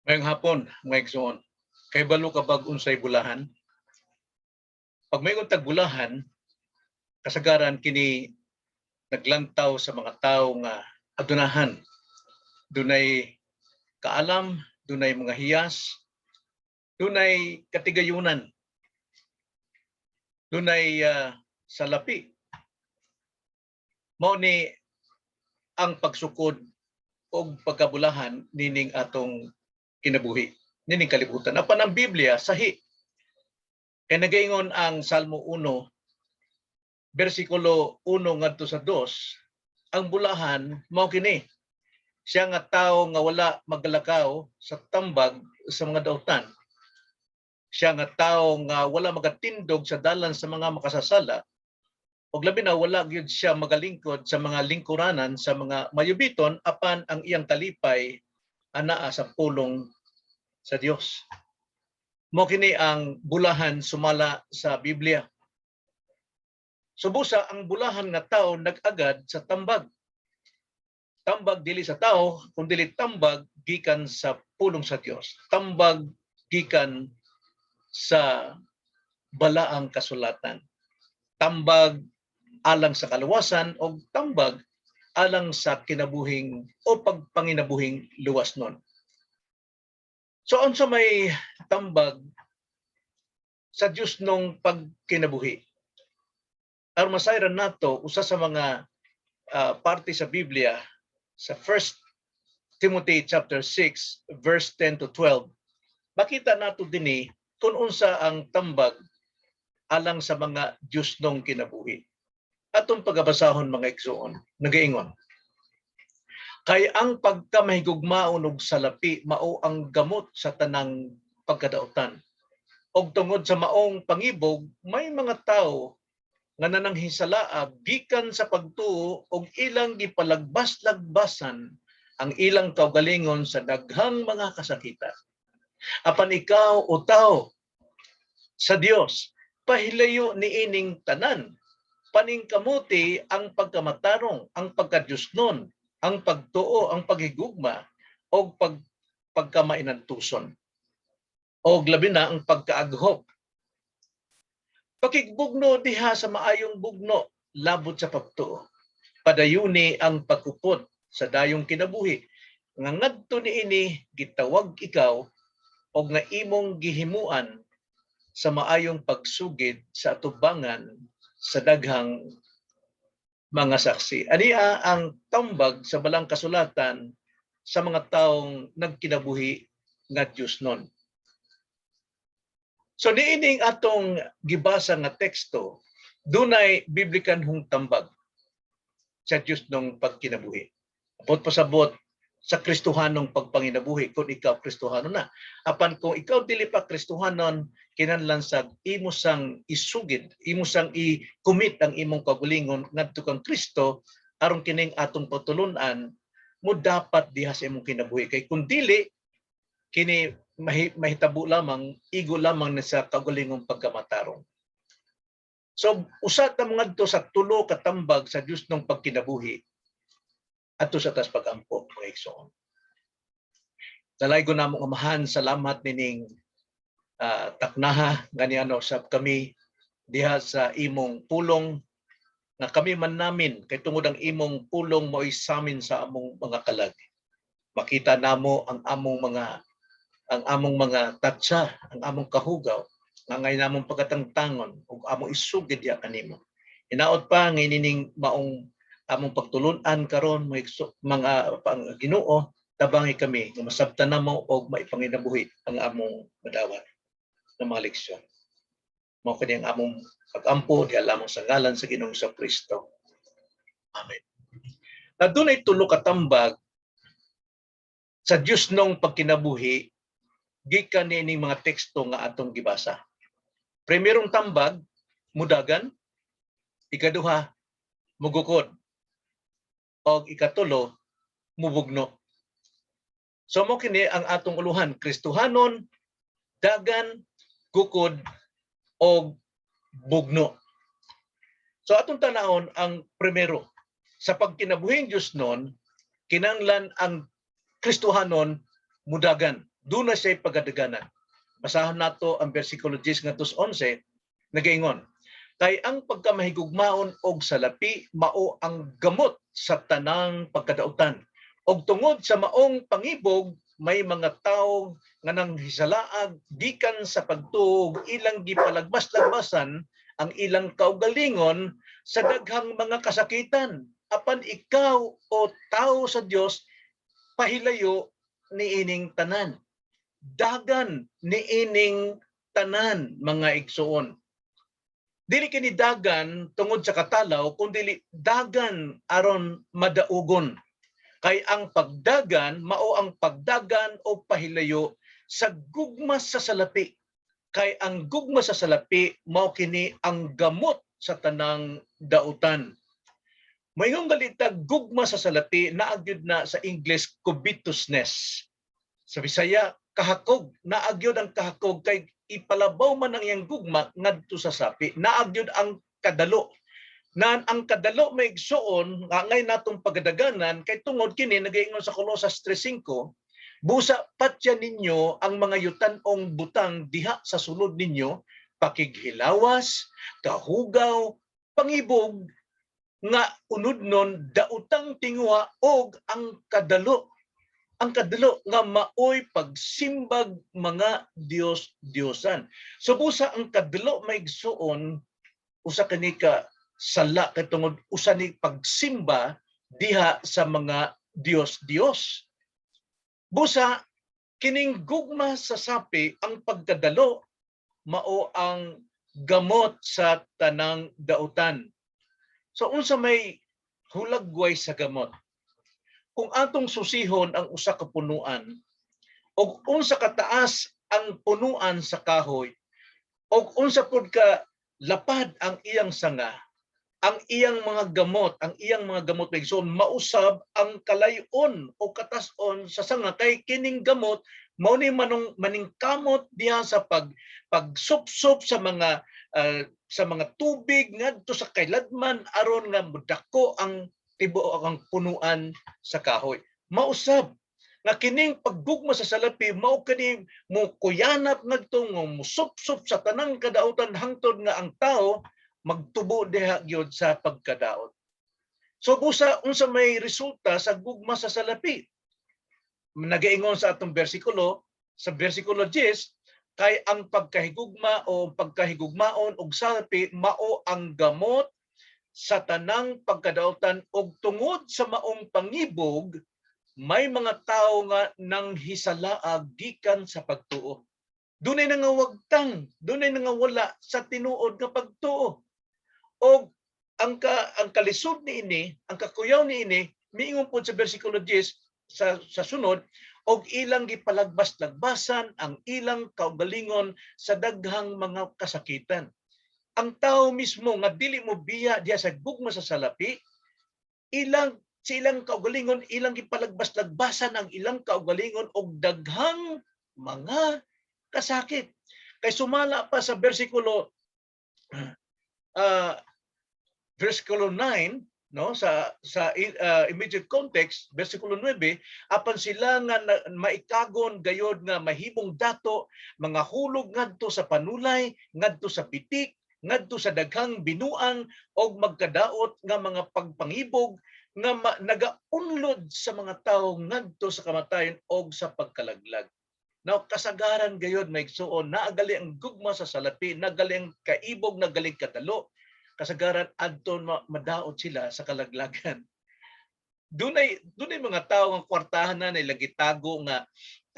Ngayong hapon, mga igsoon, kay balo ka bag unsay bulahan. Pag may untag bulahan, kasagaran kini naglantaw sa mga tawo nga adunahan. Dunay kaalam, dunay mga hiyas, dunay katigayunan, dunay salapi. Mao ni ang pagsukod o pagkabulahan nining atong kinabuhi, nining kalibutan. Apan ang Biblia sahi. Kaya nagaingon ang Salmo 1, versikulo 1 ngadto sa 2, ang bulahan mao kini. Siya nga tawo nga wala maglakaw sa tambag sa mga dautan. Siya nga tawo nga wala magatindog sa dalan sa mga makasasala. Og labi na wala gyud siya magalingkod sa mga lingkuranan sa mga mayubiton apan ang iyang talipay anaa sa pulong sa Dios. Mao kini ang bulahan sumala sa Biblia. Subusa ang bulahan nga tawo nag-agad sa tambag. Tambag dili sa tao, kundi dili tambag gikan sa pulong sa Dios. Tambag gikan sa balaang kasulatan. Tambag alang sa kaluwasan o tambag alang sa kinabuhing o pagpanginabuhing luwas nun. So unsa may tambag sa Dios nung pagkinabuhi? Aron masayran nato usa sa mga parte sa Biblia sa 1 Timothy chapter 6 verse 10 to 12. Makita nato dinhi kung unsa ang tambag alang sa mga Dios nung kinabuhi. Atong pagabasahon mga igsoon, nagaingon. Kay ang pagkamahigugmaon og salapi mao ang gamot sa tanang pagkadautan. Og tungod sa maong pangibog, may mga tawo nga nananghisalaab gikan sa pagtuo og ilang gipalagbas-lagbasan ang ilang kaugalingon sa daghang mga kasakitan. Apan ikaw o tao sa Dios, pahilayo niining tanan. Paningkamuti ang pagkamatarong, ang pagkadyusnon, ang pagtuo, ang paghigugma, o pagkamainantuson. O labi na ang pagkaaghop. Pakigbugno diha sa maayong bugno, labot sa pagtuo. Padayuni ang pagkupot sa dayong kinabuhi. Nga ngadto niini gitawag ikaw og nga imong gihimuan sa maayong pagsugid sa atubangan sa daghang mga saksi. Ania ang tambag sa balang kasulatan sa mga taong nagkinabuhi nga Dios nun. So niining atong gibasa nga teksto, dunay biblikanhong tambag sa Dios nung pagkinabuhi. Apot pasabot sa Kristohanong pagpanginabuhi kung ikaw Kristohanon na. Apan kung ikaw dili pa Kristohanon, kinahanglan sa imo sang isugid, imo sang i-commit ang imong kaugalingon ngadto kang Kristo aron kining atong patulunan mo dapat diha sa imong kinabuhi. Kay kung dili kini mahitabo lamang, igo lamang na sa kaugalingong pagkamatarong. So usa ta ngadto sa tulo ka tambag sa Dios nung pagkinabuhi adto sa tas pagampo mga igsoon. Dalaygo namong amahan, salamat nining taknaha ganiano sa kami diha sa imong pulong nga kami man namin kay tungod ang imong pulong mo isamin sa among mga kalag. Makita namo ang among mga tatsa, ang among kahugaw, nga ngay namong pagkatangtangon ug among isugid diha kanimo. Hinaot pa nga nining maong among pagtulunan karon mga Ginoo, tabangi kami nga masabtan namo og maipanginabuhi ang among madawat ng mga leksyon. Mao kini ang among pag-ampo diha lamang sa ngalan sa Ginoong Kristo. Amen. Adunay tulo ka tambag sa Dios nung pagkinabuhi gikan niining mga teksto nga atong gibasa. Primerong tambag, mudagan. Ikaduha, mugukod. O ikatulo, mubugno. So mo kini ang atong uluhan, Kristohanon, dagan, gukod, o bugno. So atong tanawon ang primero. Sa pagkinabuhing Diyos nun, kinanglan ang Kristohanon, mudagan. Doon na siya pagadaganan. Basahan nato ang bersikulo 10 ngadto 11 nagaingon. Kay ang pagkamahigugmaon og salapi mao ang gamot sa tanang pagkadautan. Og tungod sa maong pangibog may mga tawo nga nang hisalaag gikan sa pagtuog ilang gipalagbas-lagbasan ang ilang kaugalingon sa daghang mga kasakitan. Apan ikaw o tao sa Dios pahilayo niining tanan. Dagan niining tanan mga igsuon. Dili kini dagan tungod sa katalaw kundi dagan aron madaugon. Kay ang pagdagan mao ang pagdagan o pahilayo sa gugma sa salapi. Kay ang gugma sa salapi mao kini ang gamot sa tanang dautan. Mayong galitag gugma sa salapi naagyud na sa English covetousness. Sa Bisaya kahakog, naagyod ang kahakog kay ipalabaw man ang iyang gugma ngadto sa sapi. Naagyod ang kadalo. Nan ang kadalo may igsuon nga ngay natong pagadaganan kay tungod kini nagaingon sa Colosas 3:5, busa patya ninyo ang mga yutan-ong butang diha sa sulod ninyo, pakighilawas, kahugaw, pangibog nga unudnon dautang tinguha og ang kadalo nga maoy pagsimbag mga Dios-Diosan. So busa ang kadalo maigsuon usa kani ka sala kay tungod usa ni pagsimba diha sa mga Dios-Dios. Busa kining gugma sa sapi ang pagkadalo mao ang gamot sa tanang dautan. So unsa may hulagway sa gamot? Kung atong susihon ang usa ka punuan og unsa kataas ang punuan sa kahoy og unsa pud ka lapad ang iyang sanga, ang iyang mga gamot maigsoon mausab ang kalayon o katas-on sa sanga kay kining gamot mao ni maningkamot diha sa pagsupsop sa mga tubig ngadto sa kailadman aron nga modako ang tibuok ang punuan sa kahoy. Mausab nga kining paggugma sa salapi mao kani mo kuyanap ngadto nga musupsop sa tanang kadautan hangtod nga ang tao magtubo diha gyud sa pagkadaot. So busa unsa may resulta sa gugma sa salapi? Nagaingon sa atong bersikulo sa bersikulo 10 kay ang pagkahigugma o pagkahigugmaon og salapi mao ang gamot sa tanang pagkadautan og tungod sa maong pangibog may mga tawo nga nang hisalaag gikan sa pagtuo. Dunay nangawagtang, dunay nangawala sa tinuod nga pagtuo. Og ang kalisod niini, ang kakuyaw niini miingon pod sa bersikulo 10 sa sunod og ilang gipalagbas-lagbasan ang ilang kaugalingon sa daghang mga kasakitan. Ang tao mismo nga dili mo biya diya sa gugma sa salapi, silang kaugalingon ilang gipalagbas-lagbasan ang ilang kaugalingon og daghang mga kasakit. Kay sumala pa sa bersikulo 9 no sa immediate context bersikulo 9 apan sila nga maikagon gayod nga mahimong dato mga hulog ngadto sa panulay ngadto sa pitik ngadto sa daghang binuang og magkadaot nga mga pagpangibog nga nagaunlod sa mga tawo ngadto sa kamatayon og sa pagkalaglag. Now kasagaran gayod maigsuon naagali ang gugma sa salapi, naagali ang kaibog, naagali kadalo, kasagaran adton madaot sila sa kalaglagan. Dunay mga tawo nga kwartahan na nila gitago nga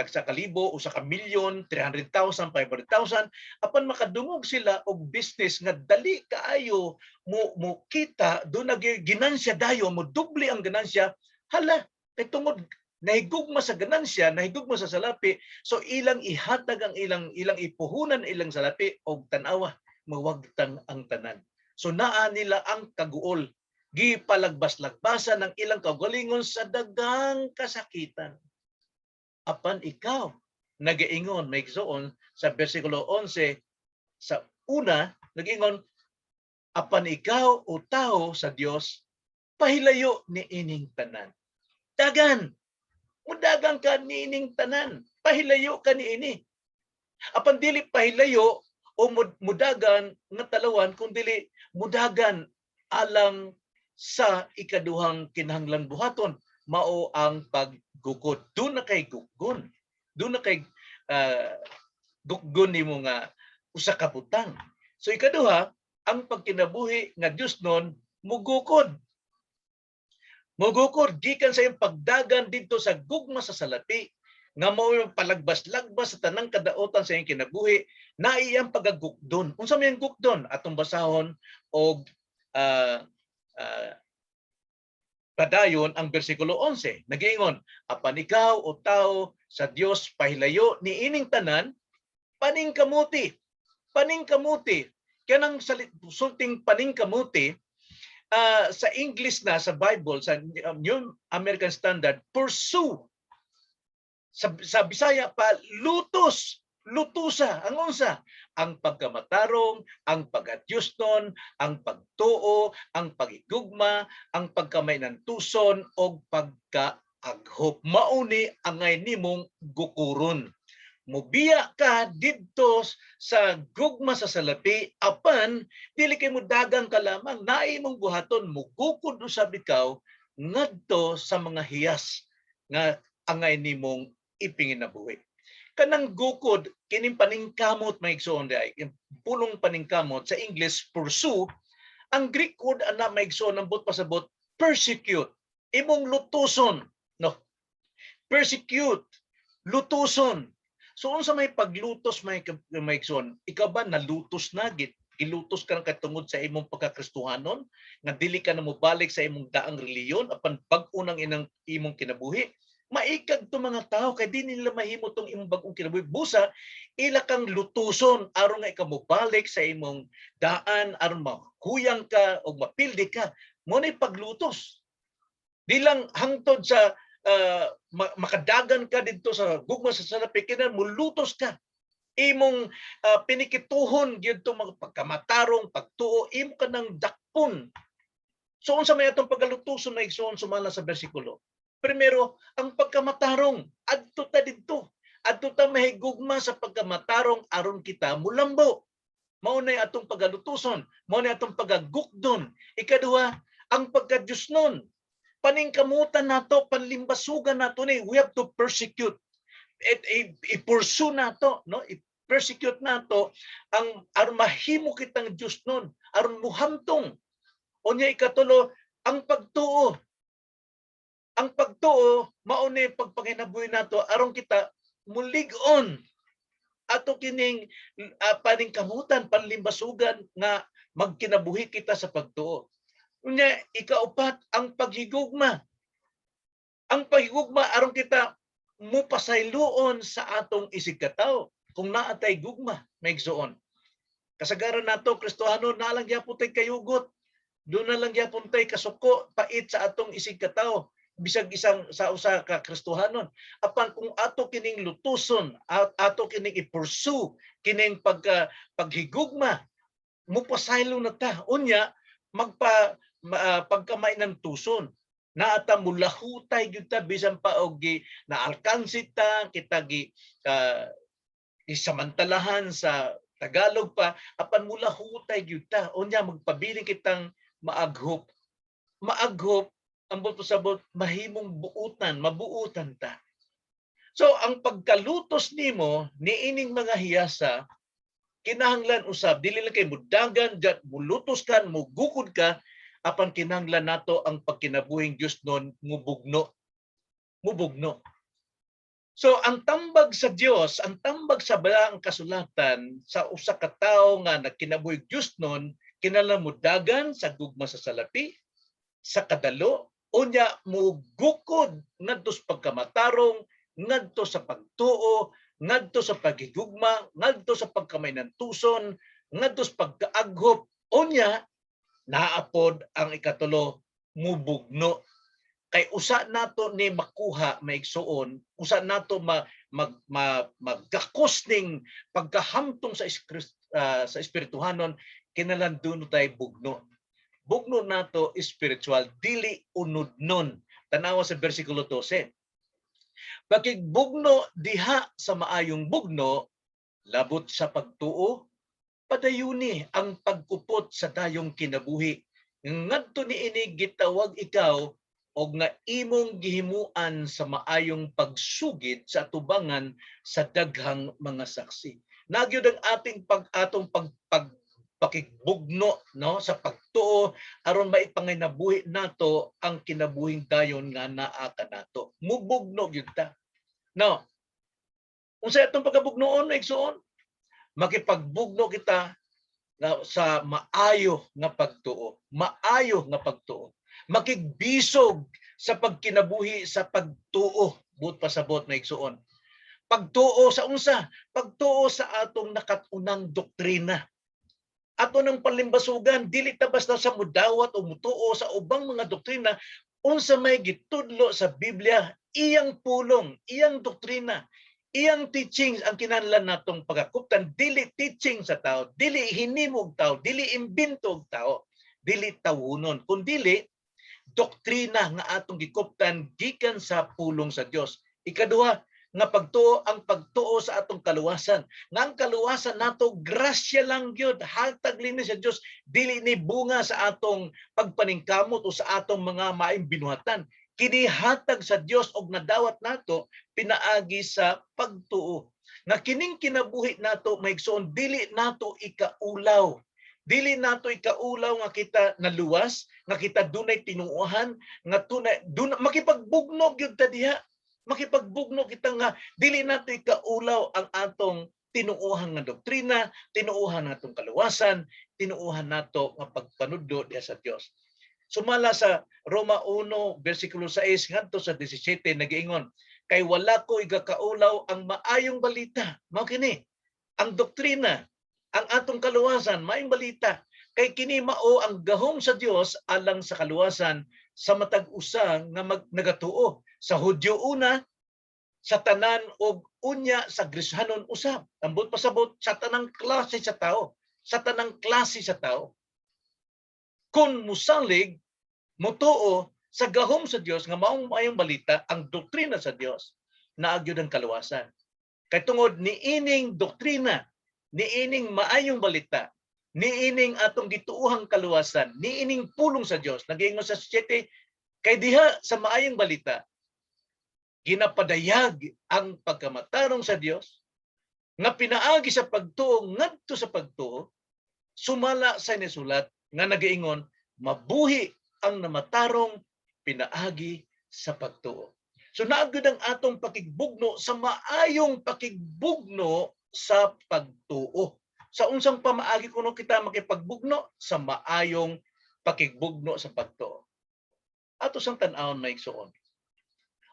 tag sa kalibo o sa kamilyon, 300,000, 500,000 apan makadungog sila og business nga dali kaayo mo kita do ginansya dayo mo doble ang ganansya hala kay tungod nahigugma sa ganansya, nahigugma sa salapi, so ilang ihatag ang ilang ipuhunan ilang salapi og tan-awa mawagtang ang tanan. So naa nila ang kaguol, gipalagbas-lagbasan ang ilang kaugalingon sa daghang kasakitan. Apan ikaw nagaingon maigsuon sa bersikulo 11 sa una nagaingon apan ikaw o tao sa Dios pahilayo ni ining tanan. Dagan Mudagan ka niining tanan. Pahilayo ka niini. Apan dili pahilayo o mudagan nga talawan kung dili mudagan alang sa ikaduhang kinahanglan buhaton mao ang paggukod. Doon na kay gukgon. Doon na kay gukgon nimo nga usa ka butang. So ikaduha, ang pagkinabuhi nga Dios nun mugukod. Mugukod gikan sa iyang pagdagan didto sa gugma sa salapi nga mao yung palagbas-lagbas sa tanang kadaotan sa iyang kinabuhi na iyang pagagukdon. Unsa may gukdon atong basahon og padayon ang bersikulo 11. Nagiingon, apan ikaw o tao sa Dios pahilayo ni ining tanan paningkamuti. Paningkamuti. Kanang sulting paningkamuti sa English na sa Bible sa New American Standard, pursue. Sa Bisaya pa lutos, lutusa ang unsa, ang pagkamatarong, ang pagadyuston, ang pagtuo, ang pagigugma, ang pagkamay ng tuson o pagkaaghop. Mauni angay nimong gukuron. Mubiya ka didto sa gugma sa salapi apan dili kay mo dagang ka lamang naay mong buhaton mugukod usab ikaw ngadto sa mga hiyas nga angay nimong ipinginabuhi. Kanang gukod kining paningkamot maigsoon day pulong paningkamot sa English pursue, ang Greek word ana maigsoon nambot pasabot persecute, imong lutuson, no, persecute, lutuson. So unsa may paglutos may maigsoon, ikaw ba nalutos na gilutos ka katungod sa imong pagkakristohanon nga dili ka na mobalik sa imong daang reliyon apan bag-o nang imong kinabuhi? Maikag to mga tao kay di nila mahimo tong imong bag-ong kinabuhi. Busa ila kang lutuson aron nga ikaw mobalik sa imong daan aron mahuyang ka o mapildi ka. Mo nay paglutos. Di lang hangtod sa makadagan ka dito sa gugma sa salapi kinan mulutos ka imong pinikituhon gyud to mga pagkamatarong pagtuo imo ka ng dakpon. So unsa may atong pagalutuson na igsoon sumala sa bersikulo? Primero, ang pagkamatarong adto ta didto, adto ta mahigugma sa pagkamatarong aron kita mulambo. Mao nay atong pagalutuson, mao nay atong pagagukdon. Ikaduha, ang pagkadyusnon. Paningkamutan nato, panlimbasugan nato ni, we have to persecute. I-pursue nato, no? I-persecute nato ang aron mahimo kitang Dios nun, aron muhamtong. Unya ikatulo, ang pagtuo. Ang pagtuo mao ni pagpanginabuhi nato aron kita mulig-on ato kining paningkamutan, panlimbasugan nga magkinabuhi kita sa pagtuo. Unya ikaupat ang paghigugma. Ang paghigugma aron kita mupasayloon sa atong isig katawo kung naatay gugma maigsoon. Kasagaran nato Kristohano na lang gyapon tay kayugot. Doon na lang gyapon tay kasuko pait sa atong isig katawo bisag isang sa usa ka Kristohanon. Apan kung ato kining lutuson, ato kining i-pursue kining paghigugma, mupasaylo na ta. Unya pagkamay ng tuson naata mulahutay gyud ta bisan pa og naalkansi ta kita isamantalahan sa Tagalog pa apan mulahutay gyud ta unya magpabiling kitang maaghop ang sabot mahimong mabuutan ta. So ang pagkalutos nimo niining mga hiyasa kinahanglan usab dili lang kay mudagan jud mulutos ka mugukod ka apan kinahanglan nato ang pagkinabuhing Dios nun mubugno. So ang tambag sa Dios, ang tambag sa balaang kasulatan sa usa ka tawo nga nagkinabuhing Dios nun kinahanglan mudagan sa gugma sa salapi, sa kadalo, unya mugukod ngadto sa pagkamatarong, ngadto sa pagtuo, ngadto sa paghigugma, ngadto sa pagkamay ng tuson, ngadto sa pagkaaghop, unya naapod ang ikatulo mubugno. Kay usa nato ni makuha maigsuon, usa nato magakos ning pagkahamtong sa espirituhanon kinahanglan duno tay bugno. Bugno nato spiritual dili unod nun. Tanawa sa bersikulo 12. Pakigbugno diha sa maayong bugno, labot sa pagtuo, padayuni ang pagkupot sa dayong kinabuhi. Ngadto niini gitawag ikaw og nga imong gihimuan sa maayong pagsugid sa atubangan sa daghang mga saksi. Nagyud ang ating pakigbugno no sa pagtuo aron maipanginabuhi nato ang kinabuhing dayon nga naa kanato. Mubugno gyud ta. No, unsa atong pagkabugnoon igsoon? Makipagbugno kita sa maayo nga pagtuo. Maayo nga pagtuo. Makigbisog sa pagkinabuhi sa pagtuo. Buot pasabot na igsuon. Pagtuo sa unsa? Pagtuo sa atong nakatunang doktrina. Ato ng palimbasugan, dili ta basta sa mudawat o mutuo sa ubang mga doktrina, unsa may gitudlo sa Biblia, iyang pulong, iyang doktrina, iyang teachings ang kinahanglan natong pagakuptan, dili teaching sa tao, dili hinimog tao, dili imbento tao, dili tawunon, kundi doktrina nga atong gikuptan gikan sa pulong sa Dios. Ikaduha, nga pagtuo ang pagtuo sa atong kaluwasan. Nga ang kaluwasan nato grasya lang gyud, hatag linis sa Dios, dili ni bunga sa atong pagpaningkamot o sa atong mga maayong binuhatan. Kini hatag sa Dios og nadawat nato pinaagi sa pagtuo. Nga kining kinabuhi nato maigsoon, dili nato ikaulaw. Dili nato ikaulaw nga kita naluwas, nga kita dunay tinuohan, nga tunay makipagbugnog gyud ta diha. Makipagbugno kita nga dili nato ikaulaw ang atong tinuohan nga doktrina, tinuohan natong kaluwasan, tinuohan nato nga pagpanudlo diha sa Dios. Sumala sa Roma 1 bersikulo 6 ngadto sa 17 nagiingon, kay wala ko igakaulaw ang maayong balita. Mao kini ang doktrina, ang atong kaluwasan, maayong balita. Kay kini mao ang gahom sa Dios alang sa kaluwasan sa matag usa nga nagatuo. Sa Hudyo una, sa tanan og unya sa Grisanon usab. Ambot pasabot sa tanang klase sa tao, sa tanang klase sa tao. Kung musalig, mutuo sa gahom sa Dios nga maong maayong balita, ang doktrina sa Dios, naagyod ang kaluwasan. Kay tungod niining doktrina, niining maayong balita, niining atong gituohang kaluwasan, niining pulong sa Dios, nagiingon sa 7, kay diha sa maayong balita, ginapadayag ang pagkamatarong sa Dios, nga pinaagi sa pagtuo ngadto sa pagtuo, sumala sa nisulat nga nagaingon, mabuhi ang namatarong pinaagi sa pagtuo. So naagud ang atong pakigbugno sa maayong pakigbugno sa pagtuo. Sa unsang pamaagi kuno kita makipagbugno sa maayong pakigbugno sa pagtuo. Ato sang tan-awon maigsoon.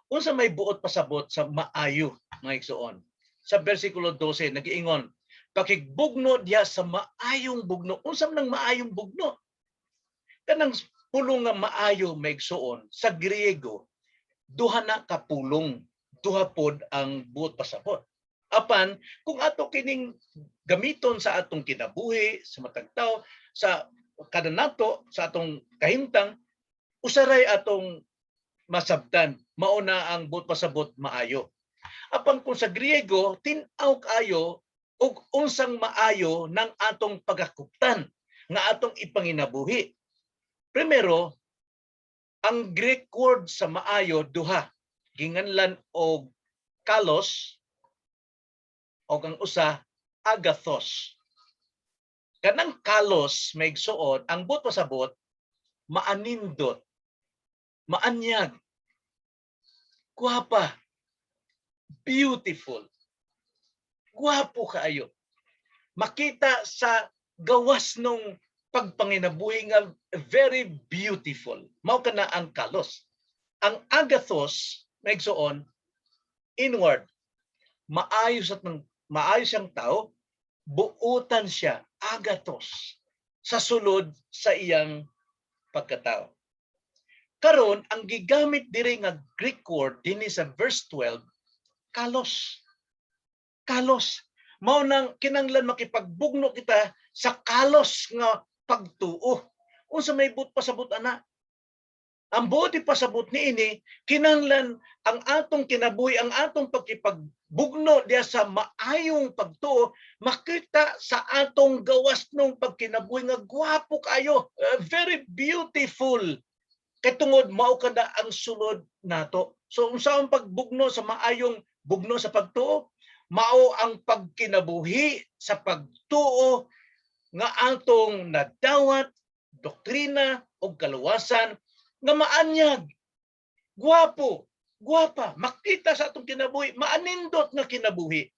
Unsa may buot pasabot sa maayo nga igsoon. Sa bersikulo 12 nagiingon, pakigbugno diya sa maayong bugno. Unsa man ang maayong bugno? Kanang pulong nga maayo maigsoon sa Griego, duha na ka pulong, duha pod ang buot pasabot. Apan kung ato kining gamiton sa atong kinabuhi, sa matag tawo, sa kada nato, sa atong kahimtang, usaray atong masabtan, mao na ang buot pasabot maayo. Apan kung sa Griego, tin-aw kayo og unsang maayo ng atong pagakuptan nga atong ipanginabuhi. Primero, ang Greek word sa maayo duha, ginganlan og kalos og ang usa agathos. Kanang kalos maigsuon, ang buot pasabot maanindot, maanyag, guwapa, beautiful, guwapo kaayo. Makita sa gawas nung pagpanginabuhi nga very beautiful. Mao kana ang kalos. Ang agathos maigsuon inward, maayos siyang tao, buutan siya, agathos, sa sulod sa iyang pagkatao. Karon ang gigamit diri nga Greek word dinhi sa verse 12, kalos. Kalos. Mao nang kinahanglan makipagbugno kita sa kalos nga pagtuo. Unsa may but pasabot ana? Ang body pasabot niini kinahanglan ang atong kinabuhi, ang atong pagkipagbugno diya sa maayong pagtuo makita sa atong gawas nung pagkinabuhi nga gwapo kayo, very beautiful. Kay tungod mao kada ang sulod nato. So unsa ang pagbugno sa maayong bugno sa pagtuo? Mao ang pagkinabuhi sa pagtuo nga atong nadawat doktrina o kaluwasan nga maanyag, gwapo, gwapa, makita sa atong kinabuhi, maanindot nga kinabuhi.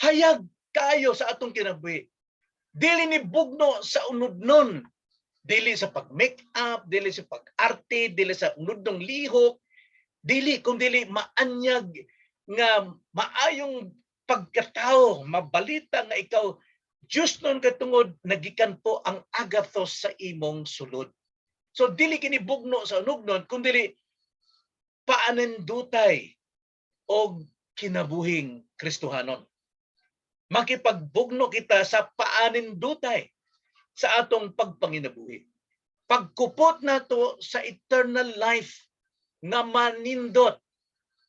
Hayag kayo sa atong kinabuhi. Dili ni bugno sa unodnon, dili sa pag-make up, dili sa pag-arte, dili sa unodnong lihok, dili kung dili maanyag nga maayong pagkatao, mabalita nga ikaw Diyos nun katungod nagikan po ang agathos sa imong sulod. So dili kini bugno sa unugnon kundi paanindutay og kinabuhing Kristohanon. Makipagbugno kita sa paanindutay sa atong pagpanginabuhi. Pagkupot nato sa eternal life nga manindot.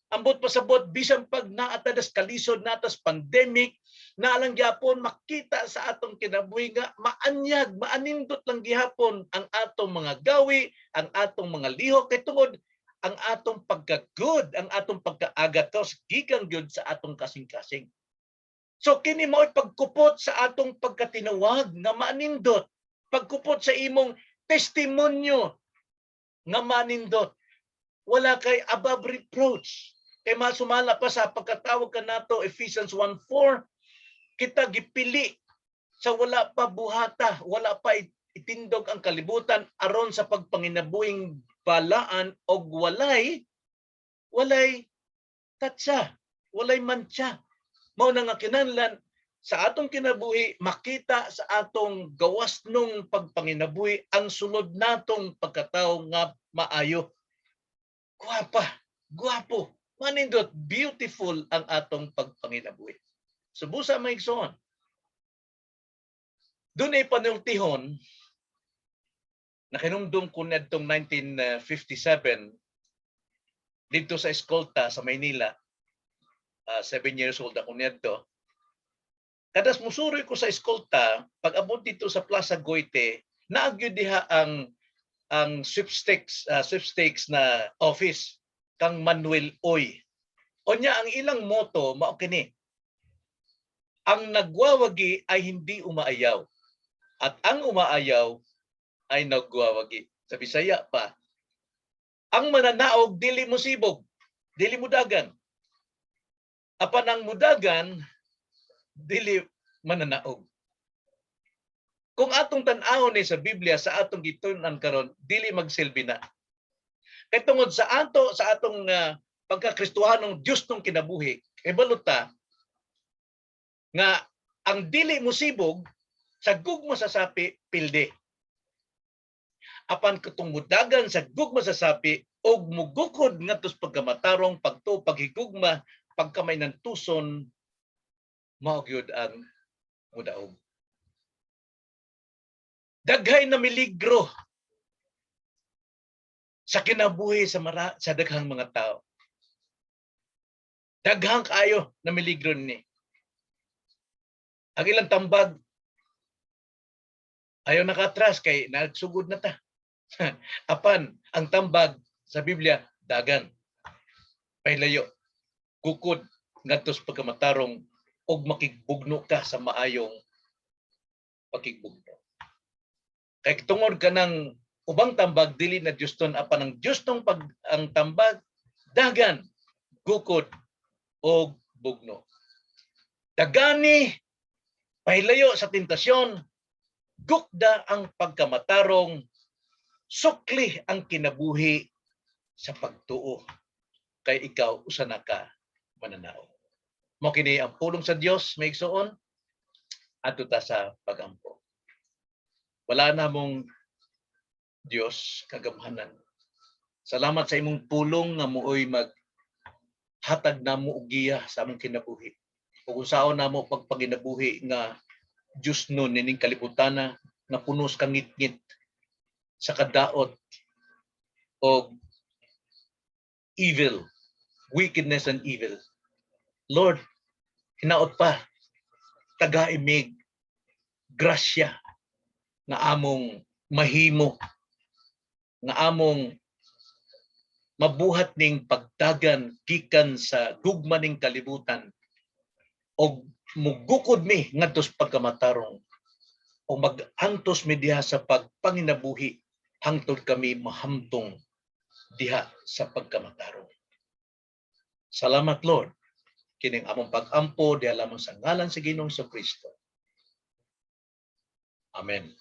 Ambot pasabot bisan pag naatadas kalisod natas pandemic, naalang gyapon makita sa atong kinabuhi nga maanyag, maanindot lang gihapon ang atong mga gawi, ang atong mga lihok kay tungod ang atong pagka-good, ang atong pagka-agathos gikan gyud sa atong kasing-kasing. So kini mao'y pagkupot sa atong pagkatinawag nga maanindot, pagkupot sa imong testimonyo nga manindot. Wala kay above reproach. Kay masumala pa sa pagkatawag ka nato Ephesians 1:4, kita gipili sa wala pa buhata, wala pa itindog ang kalibutan aron sa pagpanginabuhing balaan og walay tatsa, walay mantsa. Mao na nga kinahanglan sa atong kinabuhi makita sa atong gawas nung pagpanginabuhi ang sunod natong pagkatawo nga maayo. Guwapa, guwapo, manindot, beautiful ang atong pagpanginabuhi. Subusa maigsoon. Doon ay panultihon, nakinumdum ko nitong 1957 dito sa Escolta sa Maynila. 7 years old ako nito. Kadas musuroy ko sa Escolta, pag abot dito sa Plaza Goite, naagyo diha ang sweepstakes na office kang Manuel Oy. Onya ang ilang motto mao kini. Ang nagwawagi ay hindi umaayaw at ang umaayaw ay nagwawagi. Sa Bisaya pa. Ang mananaog dili mo sibog, dili mo dagan. Apan ang mudagan dili mananaog. Kung atong tan-awon ni sa Biblia sa atong gitun-an karon, dili magsilbi na. Kay tungod sa atong pagkakristohanong Dios nung kinabuhi, kay baluta nga ang dili musibog sa gugma sa sapi pilde. Apan katong mudagan sa gugma sa sapi og mugukod ngadto sa pagkamatarong pagtuo paghigugma pagkamay ng tuson mao gyud ang mudaog. Daghay na miligro sa kinabuhi sa daghang mga tao. Daghang kaayo na miligro ni. Ang ilang tambag ayaw nakatras kay nagsugod na ta. Apan ang tambag sa Biblia dagan. Paylayo, kukod ngadto sa pagkamatarong og makigbugno ka sa maayong pakigbugno. Kay tungod ka ng ubang tambag dili na Dios ton apan ang Dios tong ang tambag dagan, gukod og bugno. Dagani pahilayo sa tentasyon, gukda ang pagkamatarong, sukli ang kinabuhi sa pagtuo kay ikaw usa na ka mananao. Mao kini ang pulong sa Dios maigsoon adto ta sa pagampo. Wala na mong Dios kagamhanan. Salamat sa imong pulong nga mooy maghatag namo og giya sa among kinabuhi. Ug usaon namo pagpanginabuhi nga Dios nun nining kalibutana nga punos kang ngit-ngit. sa kadaot o evil, wickedness and evil. Lord, hinaot pa, taga-imig, grasya, nga among mahimo, nga among mabuhat ning pagdagan gikan sa gugma ning kalibutan o mugukod mi ngadto sa pagkamatarong o mag-antos mi diha sa pagpanginabuhi hangtod kami mahamtong diha sa pagkamatarong. Salamat Lord kining among pag-ampo diha lamang sa ngalan sa Ginoong Kristo. Amen.